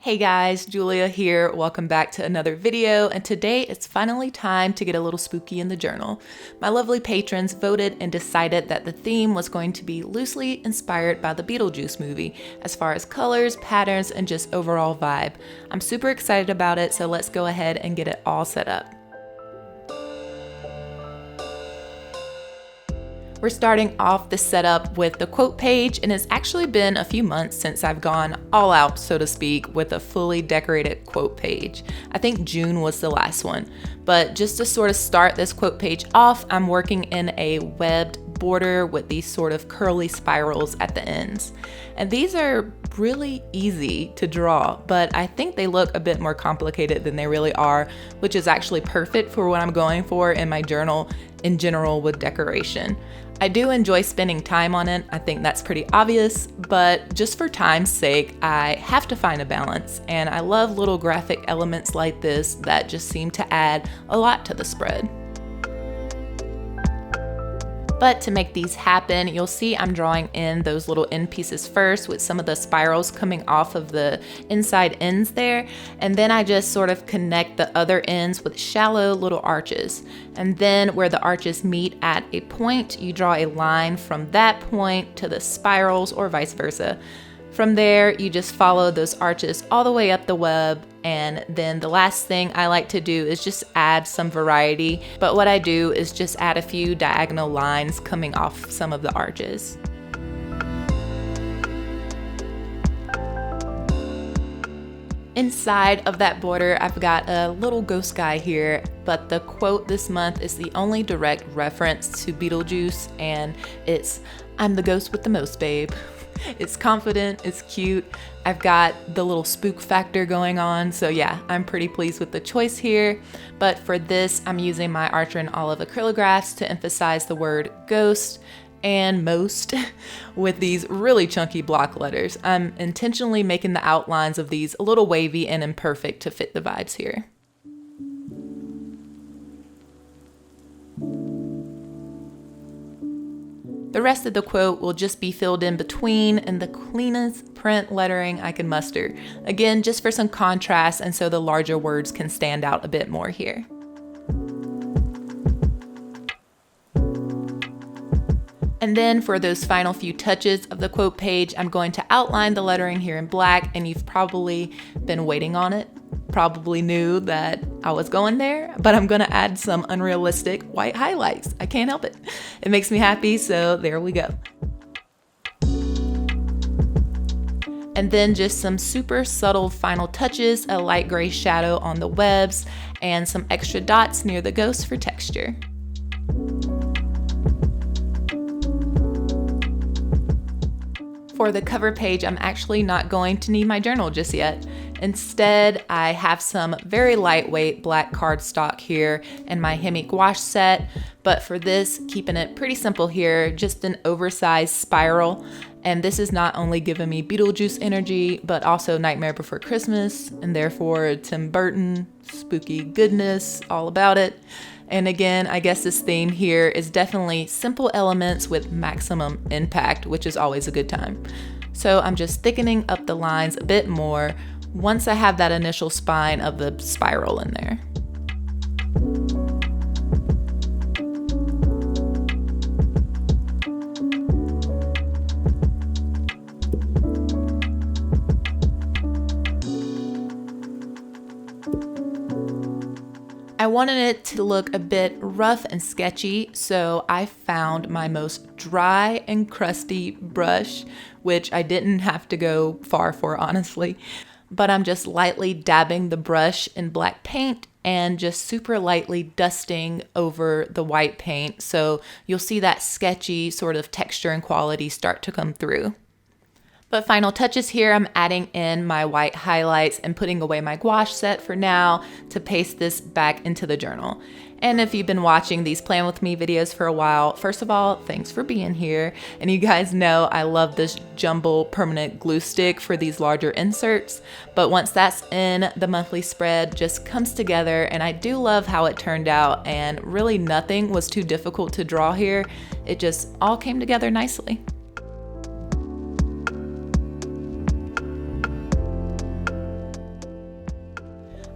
Hey guys, Julia here. Welcome back to another video, and today it's finally time to get a little spooky in the journal. My lovely patrons voted and decided that the theme was going to be loosely inspired by the Beetlejuice movie, as far as colors, patterns, and just overall vibe. I'm super excited about it, so let's go ahead and get it all set up. We're starting off the setup with the quote page, and it's actually been a few months since I've gone all out, so to speak, with a fully decorated quote page. I think June was the last one. But just to sort of start this quote page off, I'm working in a webbed border with these sort of curly spirals at the ends. And these are really easy to draw, but I think they look a bit more complicated than they really are, which is actually perfect for what I'm going for in my journal in general with decoration. I do enjoy spending time on it. I think that's pretty obvious, but just for time's sake, I have to find a balance, and I love little graphic elements like this that just seem to add a lot to the spread. But to make these happen, you'll see I'm drawing in those little end pieces first with some of the spirals coming off of the inside ends there. And then I just sort of connect the other ends with shallow little arches. And then where the arches meet at a point, you draw a line from that point to the spirals or vice versa. From there, you just follow those arches all the way up the web, and then the last thing I like to do is just add some variety, but what I do is just add a few diagonal lines coming off some of the arches. Inside of that border, I've got a little ghost guy here, but the quote this month is the only direct reference to Beetlejuice, and it's, "I'm the ghost with the most, babe." It's confident, it's cute. I've got the little spook factor going on, so yeah, I'm pretty pleased with the choice here. But for this, I'm using my Archer and Olive acrylographs to emphasize the word ghost and most with these really chunky block letters. I'm intentionally making the outlines of these a little wavy and imperfect to fit the vibes here. The rest of the quote will just be filled in between in the cleanest print lettering I can muster. Again, just for some contrast and so the larger words can stand out a bit more here. And then for those final few touches of the quote page, I'm going to outline the lettering here in black, and you've probably been waiting on it. Probably knew that I was going there, but I'm gonna add some unrealistic white highlights. I can't help it. It makes me happy, so there we go. And then just some super subtle final touches, a light gray shadow on the webs, and some extra dots near the ghost for texture. For the cover page, I'm actually not going to need my journal just yet. Instead, I have some very lightweight black cardstock here and my Hemi gouache set, but for this, keeping it pretty simple here, just an oversized spiral. And this is not only giving me Beetlejuice energy, but also Nightmare Before Christmas, and therefore Tim Burton, spooky goodness, all about it. And again, I guess this theme here is definitely simple elements with maximum impact, which is always a good time. So I'm just thickening up the lines a bit more once I have that initial spine of the spiral in there. I wanted it to look a bit rough and sketchy, so I found my most dry and crusty brush, which I didn't have to go far for, honestly. But I'm just lightly dabbing the brush in black paint and just super lightly dusting over the white paint, so you'll see that sketchy sort of texture and quality start to come through. But final touches here, I'm adding in my white highlights and putting away my gouache set for now to paste this back into the journal. And if you've been watching these Plan With Me videos for a while, first of all, thanks for being here. And you guys know I love this jumbo permanent glue stick for these larger inserts. But once that's in, the monthly spread just comes together, and I do love how it turned out, and really nothing was too difficult to draw here. It just all came together nicely.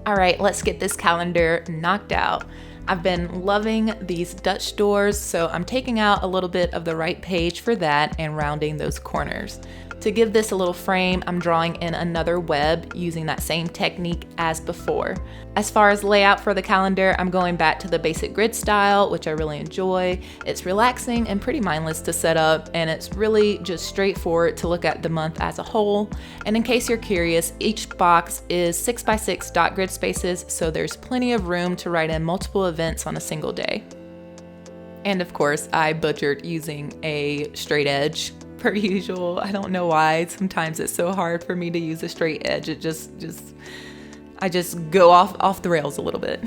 All right, let's get this calendar knocked out. I've been loving these Dutch doors, so I'm taking out a little bit of the right page for that and rounding those corners. To give this a little frame, I'm drawing in another web using that same technique as before. As far as layout for the calendar, I'm going back to the basic grid style, which I really enjoy. It's relaxing and pretty mindless to set up, and it's really just straightforward to look at the month as a whole. And in case you're curious, each box is 6x6 dot grid spaces, so there's plenty of room to write in multiple events on a single day. And of course, I butchered using a straight edge. Per usual. I don't know why. Sometimes it's so hard for me to use a straight edge. I just go off the rails a little bit.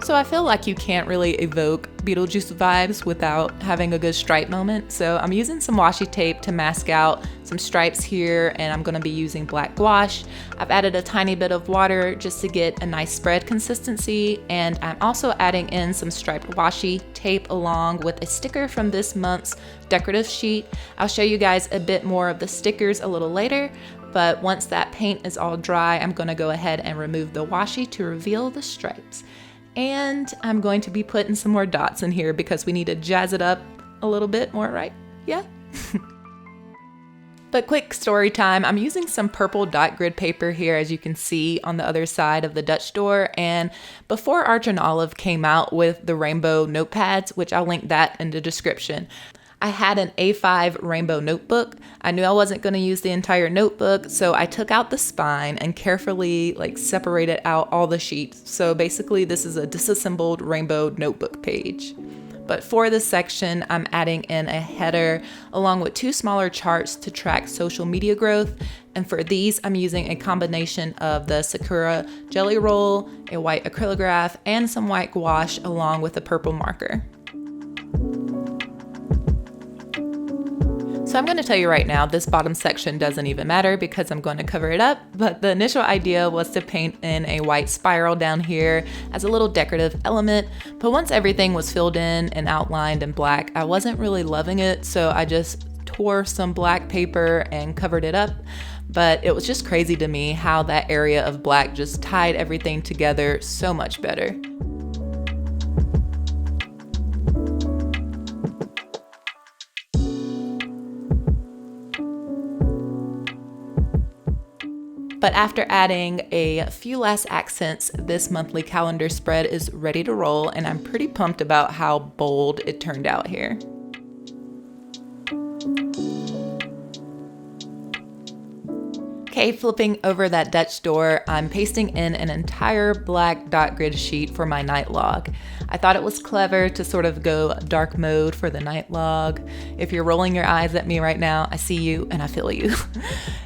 So I feel like you can't really evoke Beetlejuice vibes without having a good stripe moment. So I'm using some washi tape to mask out some stripes here, and I'm gonna be using black gouache. I've added a tiny bit of water just to get a nice spread consistency, and I'm also adding in some striped washi tape along with a sticker from this month's decorative sheet. I'll show you guys a bit more of the stickers a little later, but once that paint is all dry, I'm gonna go ahead and remove the washi to reveal the stripes. And I'm going to be putting some more dots in here because we need to jazz it up a little bit more, right? Yeah? But quick story time, I'm using some purple dot grid paper here, as you can see on the other side of the Dutch door. And before Arch and Olive came out with the rainbow notepads, which I'll link that in the description, I had an A5 rainbow notebook. I knew I wasn't going to use the entire notebook, so I took out the spine and carefully separated out all the sheets. So basically this is a disassembled rainbow notebook page. But for this section, I'm adding in a header along with two smaller charts to track social media growth. And for these, I'm using a combination of the Sakura Jelly Roll, a white acrylograph, and some white gouache along with a purple marker. So I'm going to tell you right now, this bottom section doesn't even matter because I'm going to cover it up, but the initial idea was to paint in a white spiral down here as a little decorative element, but once everything was filled in and outlined in black, I wasn't really loving it, so I just tore some black paper and covered it up. But it was just crazy to me how that area of black just tied everything together so much better. But after adding a few last accents, this monthly calendar spread is ready to roll, and I'm pretty pumped about how bold it turned out here. Okay, flipping over that Dutch door, I'm pasting in an entire black dot grid sheet for my night log. I thought it was clever to sort of go dark mode for the night log. If you're rolling your eyes at me right now, I see you and I feel you.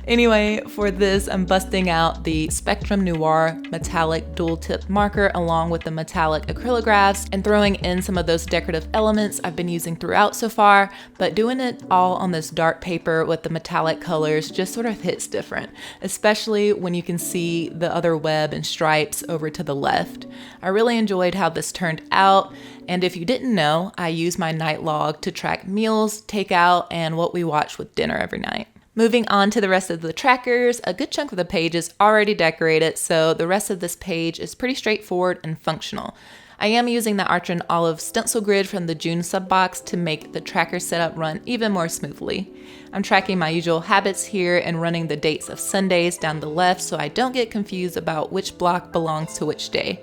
Anyway, for this, I'm busting out the Spectrum Noir metallic dual tip marker along with the metallic acrylographs and throwing in some of those decorative elements I've been using throughout so far, but doing it all on this dark paper with the metallic colors just sort of hits different, especially when you can see the other web and stripes over to the left. I really enjoyed how this turned out, and if you didn't know, I use my night log to track meals, takeout, and what we watch with dinner every night. Moving on to the rest of the trackers, a good chunk of the page is already decorated, so the rest of this page is pretty straightforward and functional. I am using the Arch and Olive stencil grid from the June subbox to make the tracker setup run even more smoothly. I'm tracking my usual habits here and running the dates of Sundays down the left so I don't get confused about which block belongs to which day.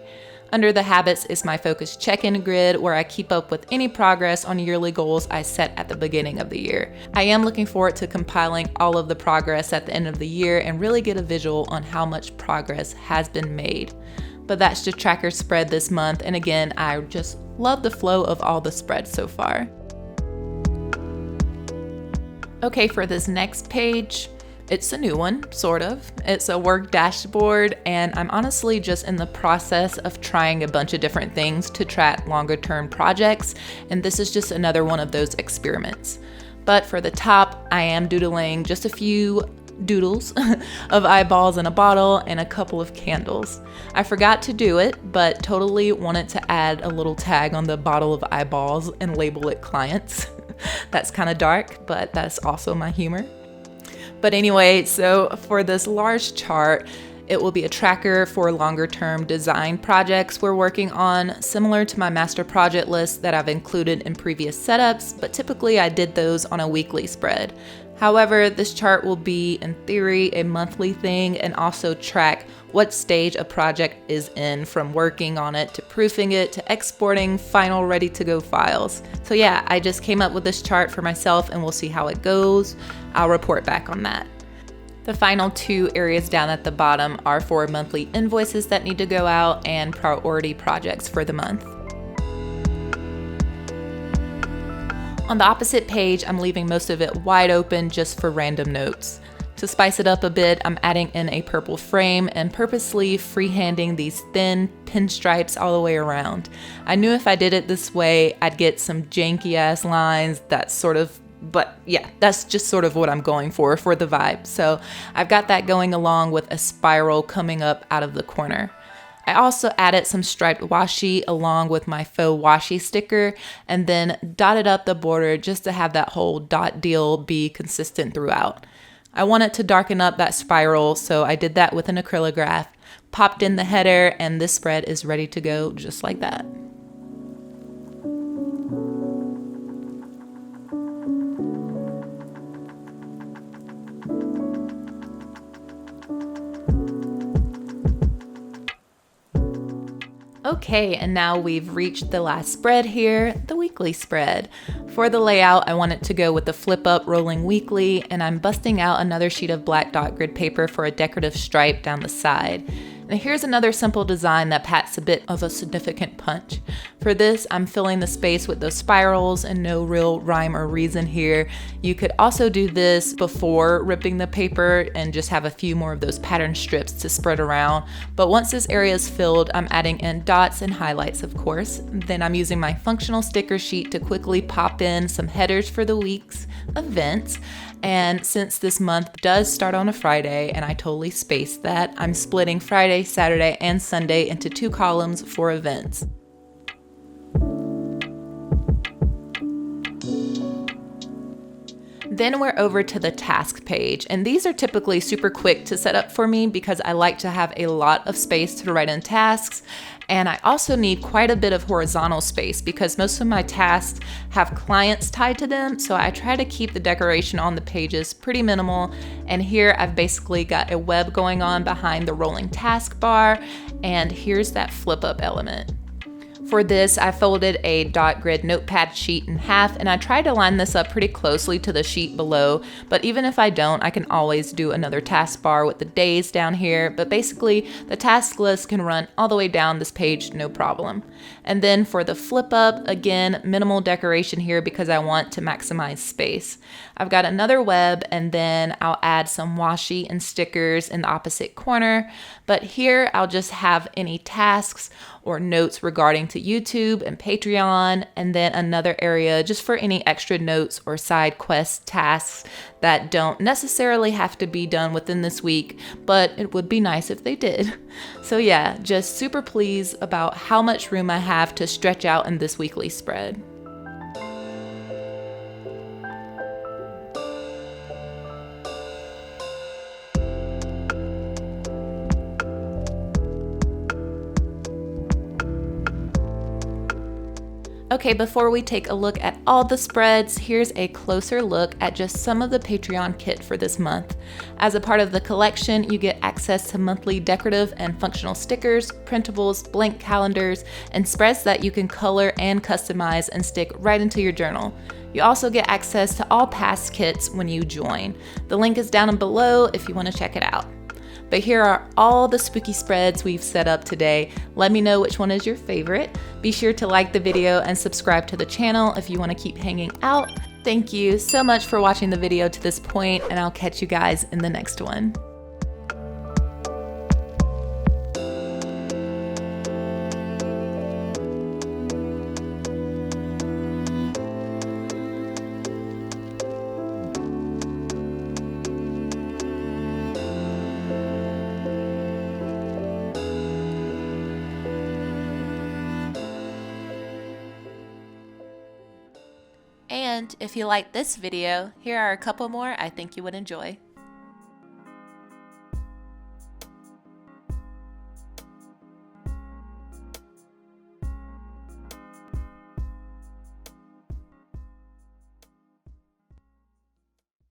Under the habits is my focus check-in grid where I keep up with any progress on yearly goals I set at the beginning of the year. I am looking forward to compiling all of the progress at the end of the year and really get a visual on how much progress has been made. But that's the tracker spread this month, and again, I just love the flow of all the spreads so far. Okay, for this next page, it's a new one, sort of. It's a work dashboard, and I'm honestly just in the process of trying a bunch of different things to track longer term projects, and this is just another one of those experiments. But for the top, I am doodling just a few doodles of eyeballs in a bottle and a couple of candles. I forgot to do it, but totally wanted to add a little tag on the bottle of eyeballs and label it clients. That's kind of dark, but that's also my humor. But anyway, so for this large chart, it will be a tracker for longer term design projects we're working on, similar to my master project list that I've included in previous setups, but typically I did those on a weekly spread. However, this chart will be, in theory, a monthly thing and also track what stage a project is in, from working on it to proofing it to exporting final ready to go files. So yeah, I just came up with this chart for myself and we'll see how it goes. I'll report back on that. The final two areas down at the bottom are for monthly invoices that need to go out and priority projects for the month. On the opposite page, I'm leaving most of it wide open just for random notes. To spice it up a bit, I'm adding in a purple frame and purposely freehanding these thin pinstripes all the way around. I knew if I did it this way, I'd get some janky ass lines but yeah, that's just sort of what I'm going for the vibe. So I've got that going along with a spiral coming up out of the corner. I also added some striped washi along with my faux washi sticker and then dotted up the border just to have that whole dot deal be consistent throughout. I wanted to darken up that spiral, so I did that with an acrylograph, popped in the header, and this spread is ready to go just like that. Okay, and now we've reached the last spread here, the weekly spread. For the layout, I want it to go with the flip up rolling weekly, and I'm busting out another sheet of black dot grid paper for a decorative stripe down the side. And here's another simple design that packs a bit of a significant punch. For this, I'm filling the space with those spirals and no real rhyme or reason here. You could also do this before ripping the paper and just have a few more of those pattern strips to spread around. But once this area is filled, I'm adding in dots and highlights, of course. Then I'm using my functional sticker sheet to quickly pop in some headers for the week's events. And since this month does start on a Friday, and I totally spaced that, I'm splitting Friday, Saturday, and Sunday into 2 columns for events. Then we're over to the task page, and these are typically super quick to set up for me because I like to have a lot of space to write in tasks, and I also need quite a bit of horizontal space because most of my tasks have clients tied to them, so I try to keep the decoration on the pages pretty minimal. And here I've basically got a web going on behind the rolling task bar, and here's that flip up element. For this, I folded a dot grid notepad sheet in half, and I tried to line this up pretty closely to the sheet below, but even if I don't, I can always do another taskbar with the days down here, but basically the task list can run all the way down this page, no problem. And then for the flip up, again, minimal decoration here because I want to maximize space. I've got another web, and then I'll add some washi and stickers in the opposite corner, but here I'll just have any tasks or notes regarding to YouTube and Patreon, and then another area just for any extra notes or side quest tasks that don't necessarily have to be done within this week, but it would be nice if they did. So yeah, just super pleased about how much room I have to stretch out in this weekly spread. Okay, before we take a look at all the spreads, here's a closer look at just some of the Patreon kit for this month. As a part of the collection, you get access to monthly decorative and functional stickers, printables, blank calendars, and spreads that you can color and customize and stick right into your journal. You also get access to all past kits when you join. The link is down below if you want to check it out. But here are all the spooky spreads we've set up today. Let me know which one is your favorite. Be sure to like the video and subscribe to the channel if you want to keep hanging out. Thank you so much for watching the video to this point, and I'll catch you guys in the next one. And if you liked this video, here are a couple more I think you would enjoy.